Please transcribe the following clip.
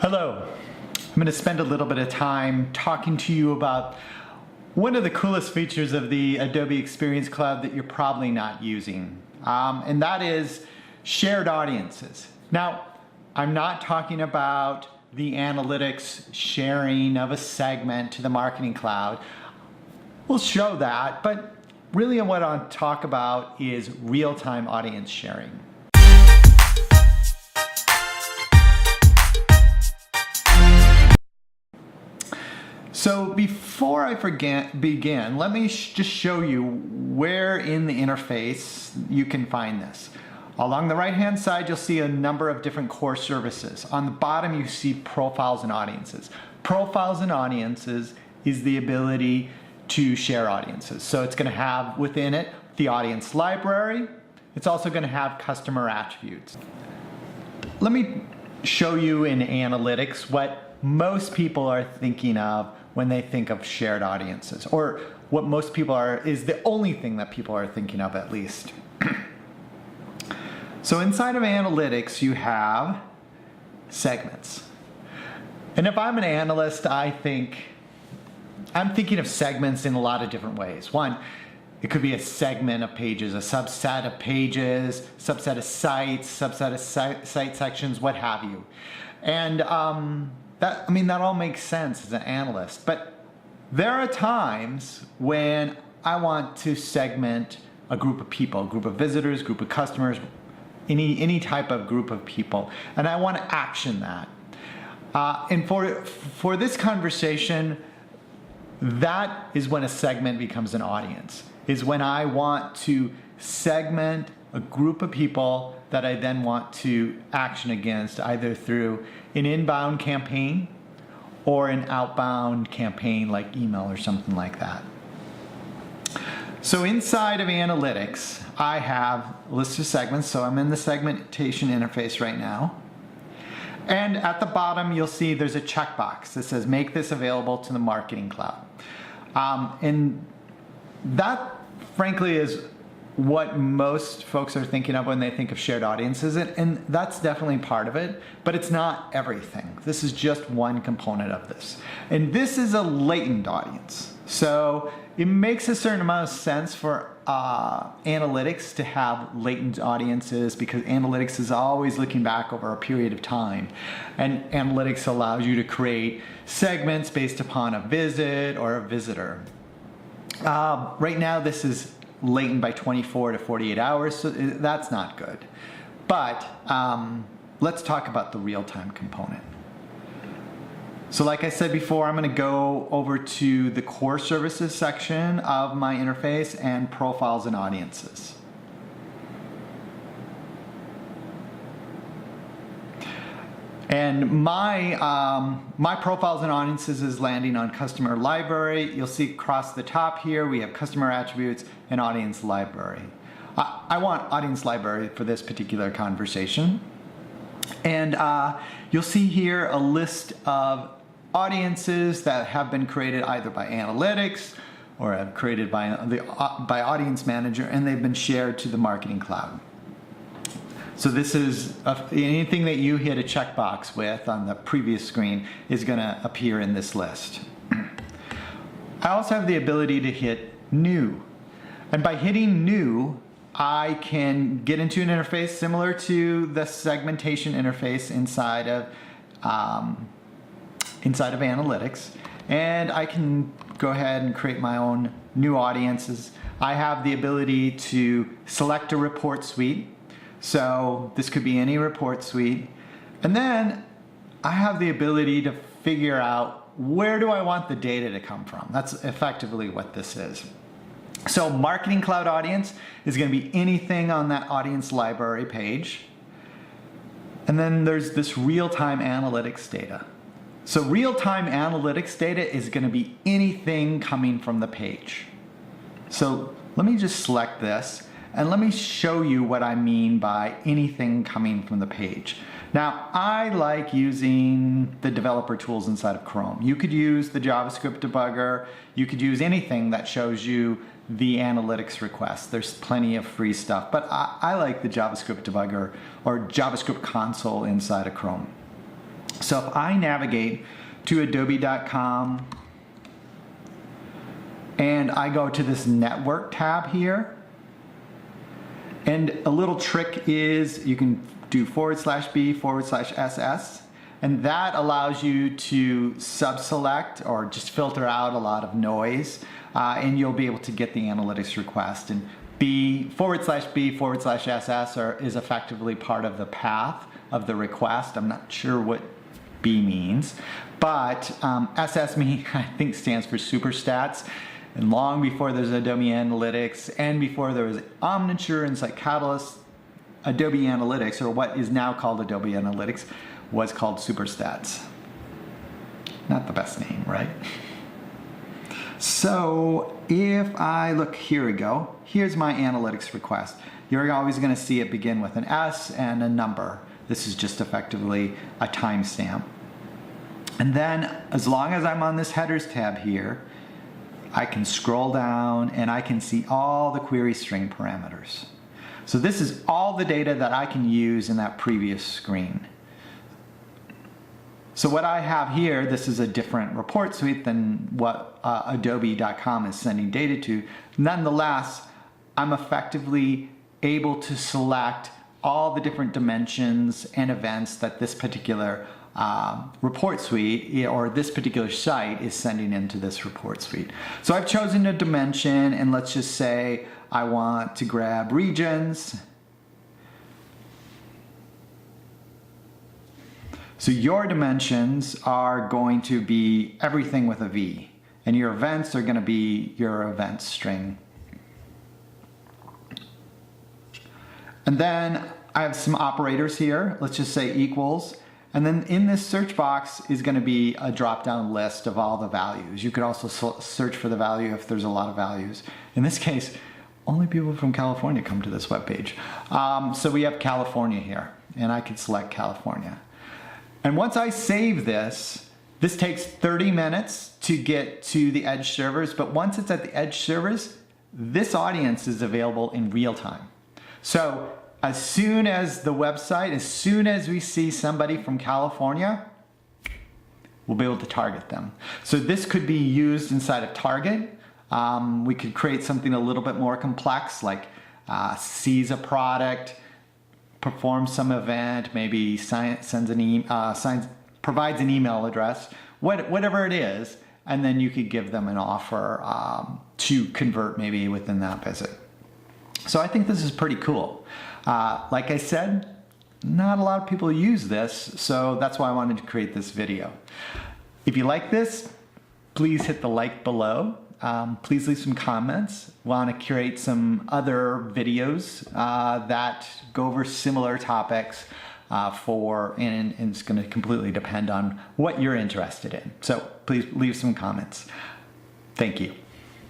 Hello. I'm going to spend a little bit of time talking to you about one of the coolest features of the Adobe Experience Cloud that you're probably not using, and that is shared audiences. Now, I'm not talking about the analytics sharing of a segment to the Marketing Cloud. We'll show that, but really what I want to talk about is real-time audience sharing. So before I begin, let me just show you where in the interface you can find this. Along the right-hand side, you'll see a number of different core services. On the bottom, you see profiles and audiences. Profiles and audiences is the ability to share audiences. So it's going to have within it the audience library. It's also going to have customer attributes. Let me show you in analytics what most people are thinking of when they think of shared audiences, or what most people is the only thing that people are thinking of, at least. So inside of analytics, you have segments. And if I'm an analyst, I'm thinking of segments in a lot of different ways. One, it could be a segment of pages, a subset of pages, subset of sites, subset of site sections, what have you. And that all makes sense as an analyst, but there are times when I want to segment a group of people, a group of visitors, group of customers, any type of group of people, and I want to action that. And for this conversation, that is when a segment becomes an audience, is when I want to segment a group of people that I then want to action against, either through an inbound campaign or an outbound campaign like email or something like that. So inside of analytics, I have a list of segments. So I'm in the segmentation interface right now. And at the bottom, you'll see there's a checkbox that says, make this available to the Marketing Cloud. And that, frankly, is what most folks are thinking of when they think of shared audiences, and that's definitely part of it, but it's not everything. This is just one component of this. And this is a latent audience. So it makes a certain amount of sense for analytics to have latent audiences, because analytics is always looking back over a period of time. And analytics allows you to create segments based upon a visit or a visitor. Right now, this is latent by 24 to 48 hours, so that's not good. But let's talk about the real-time component. So like I said before, I'm going to go over to the core services section of my interface and profiles and audiences. And my profiles and audiences is landing on customer library. You'll see across the top here, we have customer attributes and audience library. I want audience library for this particular conversation. And you'll see here a list of audiences that have been created either by analytics or have created by Audience Manager, and they've been shared to the Marketing Cloud. So this is anything that you hit a checkbox with on the previous screen is going to appear in this list. I also have the ability to hit New. And by hitting New, I can get into an interface similar to the segmentation interface inside of analytics. And I can go ahead and create my own new audiences. I have the ability to select a report suite. So this could be any report suite. And then I have the ability to figure out where do I want the data to come from. That's effectively what this is. So Marketing Cloud audience is going to be anything on that audience library page. And then there's this real-time analytics data. So real-time analytics data is going to be anything coming from the page. So let me just select this. And let me show you what I mean by anything coming from the page. Now, I like using the developer tools inside of Chrome. You could use the JavaScript debugger. You could use anything that shows you the analytics request. There's plenty of free stuff, but I like the JavaScript debugger or JavaScript console inside of Chrome. So if I navigate to adobe.com and I go to this network tab here, and a little trick is you can do /B/SS, and that allows you to sub-select or just filter out a lot of noise, and you'll be able to get the analytics request. And B/B/SS is effectively part of the path of the request. I'm not sure what B means, but SS I think stands for Superstats. And long before there's Adobe Analytics and before there was Omniture and Catalyst, Adobe Analytics, or what is now called Adobe Analytics, was called Superstats. Not the best name, right? So if I look, here we go. Here's my analytics request. You're always going to see it begin with an S and a number. This is just effectively a timestamp. And then as long as I'm on this headers tab here, I can scroll down and I can see all the query string parameters. So this is all the data that I can use in that previous screen. So what I have here, this is a different report suite than what Adobe.com is sending data to. Nonetheless, I'm effectively able to select all the different dimensions and events that this particular report suite or this particular site is sending into this report suite. So I've chosen a dimension, and let's just say I want to grab regions. So your dimensions are going to be everything with a V, and your events are going to be your events string. And then I have some operators here. Let's just say equals. And then in this search box is going to be a drop-down list of all the values. You could also search for the value if there's a lot of values. In this case, only people from California come to this webpage. So we have California here, and I can select California. And once I save this, this takes 30 minutes to get to the Edge servers, but once it's at the Edge servers, this audience is available in real time. So as soon as the website, as soon as we see somebody from California, we'll be able to target them. So this could be used inside of Target. We could create something a little bit more complex, like sees a product, performs some event, maybe provides an email address, whatever it is, and then you could give them an offer to convert maybe within that visit. So I think this is pretty cool. Like I said, not a lot of people use this, so that's why I wanted to create this video. If you like this, please hit the like below. Please leave some comments. Want to curate some other videos that go over similar topics and it's going to completely depend on what you're interested in. So please leave some comments. Thank you.